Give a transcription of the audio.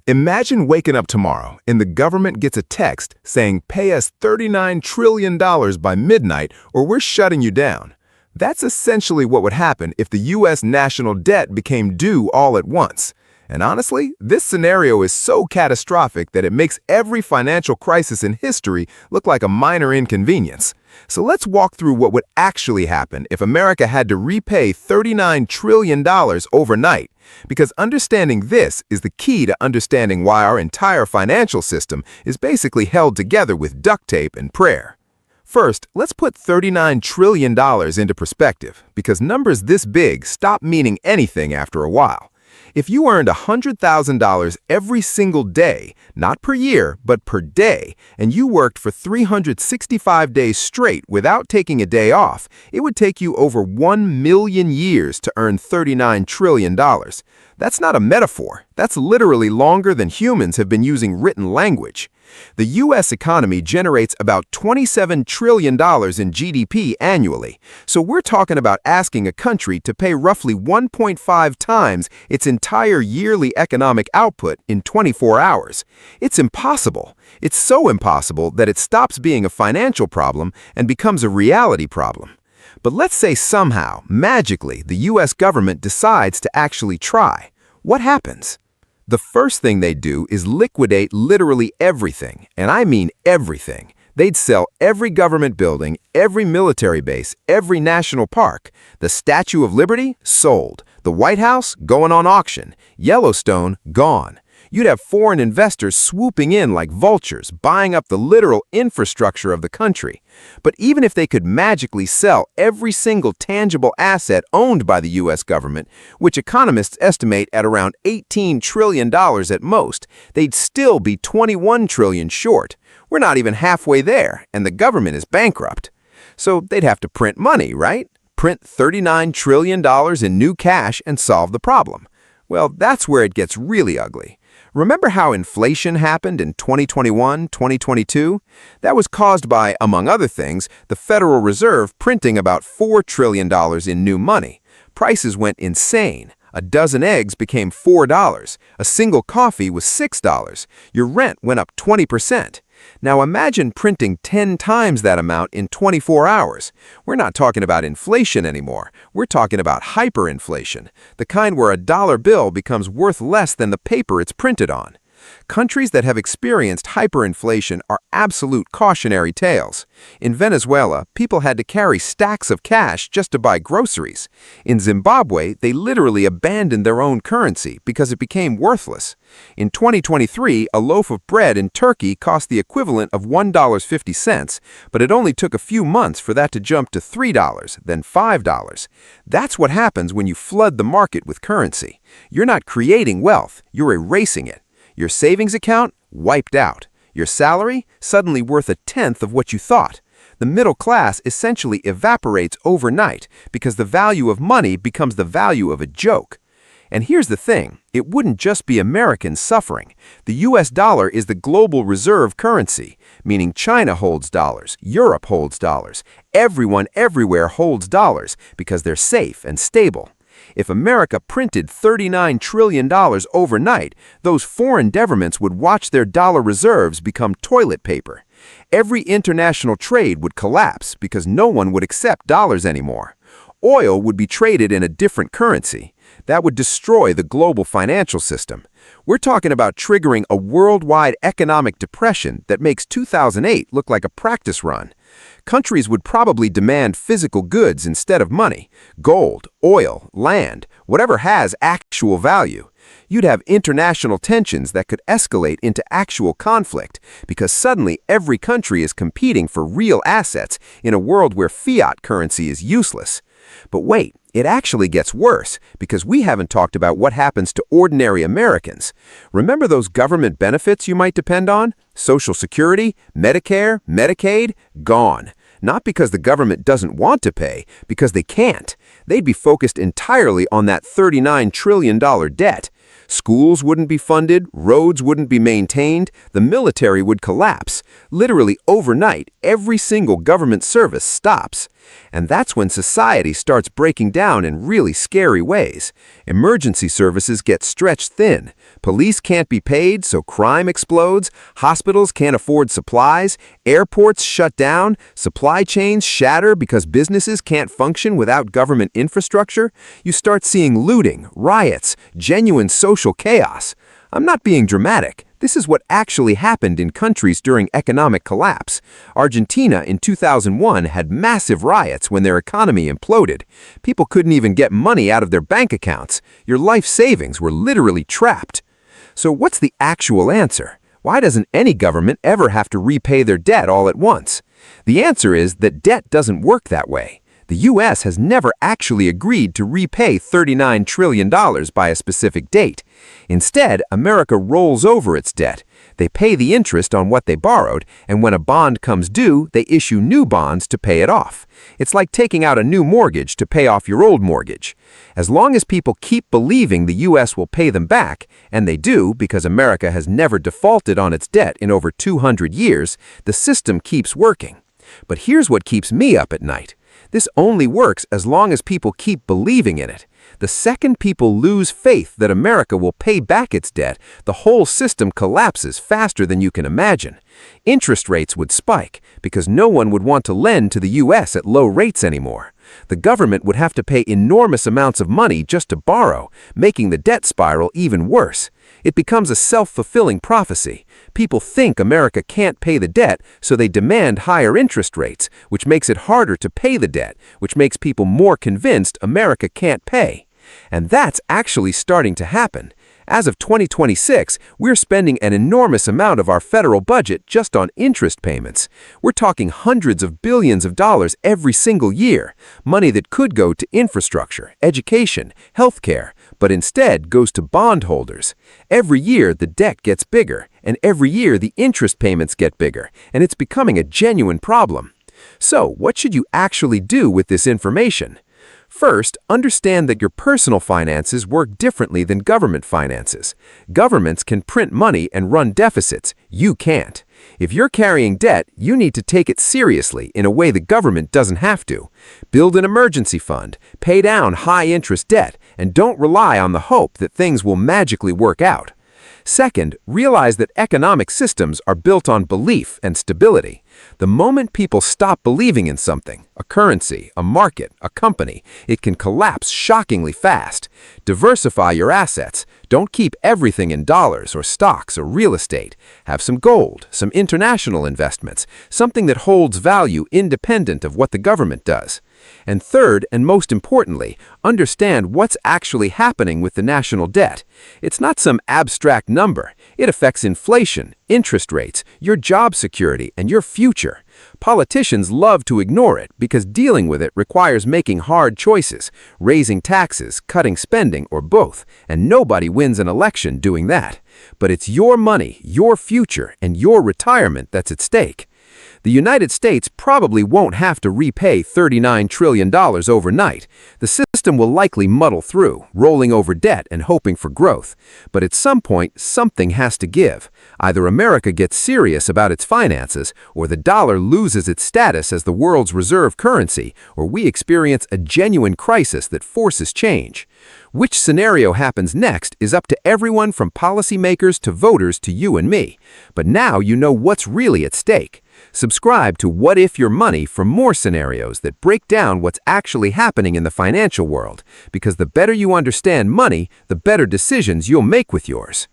Imagine waking up tomorrow and the government gets a text saying pay us $39 trillion by midnight or we're shutting you down. That's essentially what would happen if the U.S. national debt became due all at once. And honestly, this scenario is so catastrophic that it makes every financial crisis in history look like a minor inconvenience. So let's walk through what would actually happen if America had to repay $39 trillion overnight. Because understanding this is the key to understanding why our entire financial system is basically held together with duct tape and prayer. First, let's put $39 trillion into perspective, because numbers this big stop meaning anything after a while. If you earned $100,000 every single day, not per year, but per day, and you worked for 365 days straight without taking a day off, it would take you over 1 million years to earn $39 trillion. That's not a metaphor. That's literally longer than humans have been using written language. The U.S. economy generates about $27 trillion in GDP annually, so we're talking about asking a country to pay roughly 1.5 times its entire yearly economic output in 24 hours. It's impossible. It's so impossible that it stops being a financial problem and becomes a reality problem. But let's say somehow, magically, the U.S. government decides to actually try. What happens? The first thing they do is liquidate literally everything, and I mean everything. They'd sell every government building, every military base, every national park. The Statue of Liberty? Sold. The White House? Going on auction. Yellowstone? Gone. You'd have foreign investors swooping in like vultures, buying up the literal infrastructure of the country. But even if they could magically sell every single tangible asset owned by the U.S. government, which economists estimate at around $18 trillion at most, they'd still be $21 trillion short. We're not even halfway there, and the government is bankrupt. So they'd have to print money, right? Print $39 trillion in new cash and solve the problem. Well, that's where it gets really ugly. Remember how inflation happened in 2021, 2022? That was caused by, among other things, the Federal Reserve printing about $4 trillion in new money. Prices went insane. A dozen eggs became $4. A single coffee was $6. Your rent went up 20%. Now imagine printing 10 times that amount in 24 hours. We're not talking about inflation anymore. We're talking about hyperinflation, the kind where a dollar bill becomes worth less than the paper it's printed on. Countries that have experienced hyperinflation are absolute cautionary tales. In Venezuela, people had to carry stacks of cash just to buy groceries. In Zimbabwe, they literally abandoned their own currency because it became worthless. In 2023, a loaf of bread in Turkey cost the equivalent of $1.50, but it only took a few months for that to jump to $3, then $5. That's what happens when you flood the market with currency. You're not creating wealth, you're erasing it. Your savings account? Wiped out. Your salary? Suddenly worth a tenth of what you thought. The middle class essentially evaporates overnight because the value of money becomes the value of a joke. And here's the thing, it wouldn't just be Americans suffering. The US dollar is the global reserve currency, meaning China holds dollars, Europe holds dollars. Everyone everywhere holds dollars because they're safe and stable. If America printed $39 trillion overnight, those foreign governments would watch their dollar reserves become toilet paper. Every international trade would collapse because no one would accept dollars anymore. Oil would be traded in a different currency. That would destroy the global financial system. We're talking about triggering a worldwide economic depression that makes 2008 look like a practice run. Countries would probably demand physical goods instead of money, gold, oil, land, whatever has actual value. You'd have international tensions that could escalate into actual conflict because suddenly every country is competing for real assets in a world where fiat currency is useless. But wait, it actually gets worse because we haven't talked about what happens to ordinary Americans. Remember those government benefits you might depend on? Social Security, Medicare, Medicaid? Gone. Not because the government doesn't want to pay, because they can't. They'd be focused entirely on that $39 trillion debt. Schools wouldn't be funded, roads wouldn't be maintained, the military would collapse. Literally overnight, every single government service stops. And that's when society starts breaking down in really scary ways. Emergency services get stretched thin. Police can't be paid, so crime explodes. Hospitals can't afford supplies. Airports shut down. Supply chains shatter because businesses can't function without government infrastructure. You start seeing looting, riots, genuine social chaos. I'm not being dramatic. This is what actually happened in countries during economic collapse. Argentina in 2001 had massive riots when their economy imploded. People couldn't even get money out of their bank accounts. Your life savings were literally trapped. So what's the actual answer? Why doesn't any government ever have to repay their debt all at once? The answer is that debt doesn't work that way. The U.S. has never actually agreed to repay $39 trillion by a specific date. Instead, America rolls over its debt. They pay the interest on what they borrowed, and when a bond comes due, they issue new bonds to pay it off. It's like taking out a new mortgage to pay off your old mortgage. As long as people keep believing the U.S. will pay them back, and they do because America has never defaulted on its debt in over 200 years, the system keeps working. But here's what keeps me up at night. This only works as long as people keep believing in it. The second people lose faith that America will pay back its debt, the whole system collapses faster than you can imagine. Interest rates would spike because no one would want to lend to the U.S. at low rates anymore. The government would have to pay enormous amounts of money just to borrow, making the debt spiral even worse. It becomes a self-fulfilling prophecy. People think America can't pay the debt, so they demand higher interest rates, which makes it harder to pay the debt, which makes people more convinced America can't pay. And that's actually starting to happen. As of 2026, we're spending an enormous amount of our federal budget just on interest payments. We're talking hundreds of billions of dollars every single year, money that could go to infrastructure, education, healthcare, but instead goes to bondholders. Every year, the debt gets bigger, and every year, the interest payments get bigger, and it's becoming a genuine problem. So, what should you actually do with this information? First, understand that your personal finances work differently than government finances. Governments can print money and run deficits. You can't. If you're carrying debt, you need to take it seriously in a way the government doesn't have to. Build an emergency fund, pay down high-interest debt, and don't rely on the hope that things will magically work out. Second, realize that economic systems are built on belief and stability. The moment people stop believing in something, a currency, a market, a company, it can collapse shockingly fast. Diversify your assets. Don't keep everything in dollars or stocks or real estate. Have some gold, some international investments, something that holds value independent of what the government does. And third, and most importantly, understand what's actually happening with the national debt. It's not some abstract number. It affects inflation, interest rates, your job security, and your future. Politicians love to ignore it because dealing with it requires making hard choices, raising taxes, cutting spending, or both, and nobody wins an election doing that. But it's your money, your future, and your retirement that's at stake. The United States probably won't have to repay $39 trillion overnight. The system will likely muddle through, rolling over debt and hoping for growth. But at some point, something has to give. Either America gets serious about its finances, or the dollar loses its status as the world's reserve currency, or we experience a genuine crisis that forces change. Which scenario happens next is up to everyone from policymakers to voters to you and me. But now you know what's really at stake. Subscribe to What If Your Money for more scenarios that break down what's actually happening in the financial world, because the better you understand money, the better decisions you'll make with yours.